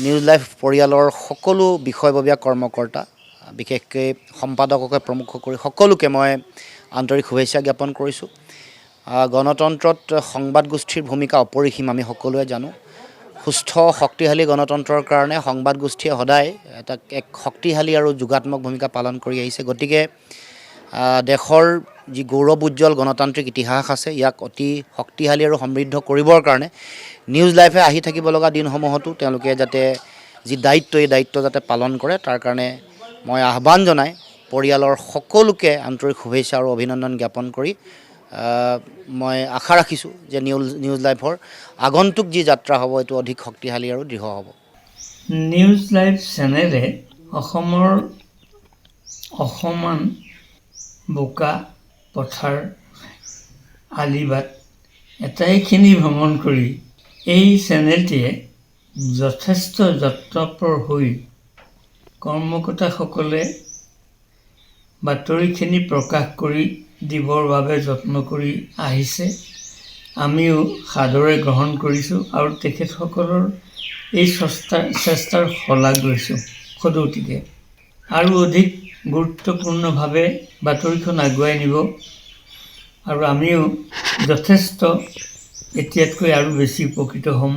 News live পৰিয়ালৰ সকলো বিষয়ববীয়া কৰ্মকৰ্তা বিশেষকৈ সম্পাদককে প্ৰমুখ কৰি সকলোকে মই আন্তৰিক শুভেচ্ছা জ্ঞাপন কৰিছোঁ। গণতন্ত্ৰত সংবাদ গোষ্ঠীৰ ভূমিকা অপৰিসীম আমি সকলোৱে জানো। সুস্থ শক্তিশালী গণতন্ত্ৰৰ কাৰণে সংবাদ গোষ্ঠীয়ে সদায় এক শক্তিশালী আৰু যোগাত্মক ভূমিকা পালন কৰি আহিছে। গতিকে দেশৰ যি গৌৰৱ উজ্জ্বল গণতান্ত্ৰিক ইতিহাস আছে ইয়াক অতি শক্তিশালী আৰু সমৃদ্ধ কৰিবৰ কাৰণে নিউজ লাইভে আহি থাকিব লগা দিনসমূহতো তেওঁলোকে যাতে যি দায়িত্ব এই দায়িত্ব যাতে পালন কৰে তাৰ কাৰণে মই আহ্বান জনাই পৰিয়ালৰ সকলোকে আন্তৰিক শুভেচ্ছা আৰু অভিনন্দন জ্ঞাপন কৰি মই আশা ৰাখিছোঁ যে নিউজ লাইভৰ আগন্তুক যি যাত্ৰা হ'ব এইটো অধিক শক্তিশালী আৰু দৃঢ় হ'ব। নিউজ লাইভ চেনেলে অসমৰ অসমান বোকা পথাৰ আলিবাট এটাইখিনি ভ্ৰমণ কৰি এই চেনেলটিয়ে যথেষ্ট যত্নপৰ হৈ কৰ্মকৰ্তাসকলে বাতৰিখিনি প্ৰকাশ কৰি দিবৰ বাবে যত্ন কৰি আহিছে। আমিও সাদৰে গ্ৰহণ কৰিছোঁ আৰু তেখেতসকলৰ এই চেষ্টাৰ শলাগ লৈছোঁ সদৌতিকে। আৰু অধিক গুৰুত্বপূৰ্ণভাৱে বাতৰিখন আগুৱাই নিব আৰু আমিও যথেষ্ট এতিয়াতকৈ আৰু বেছি উপকৃত হ'ম।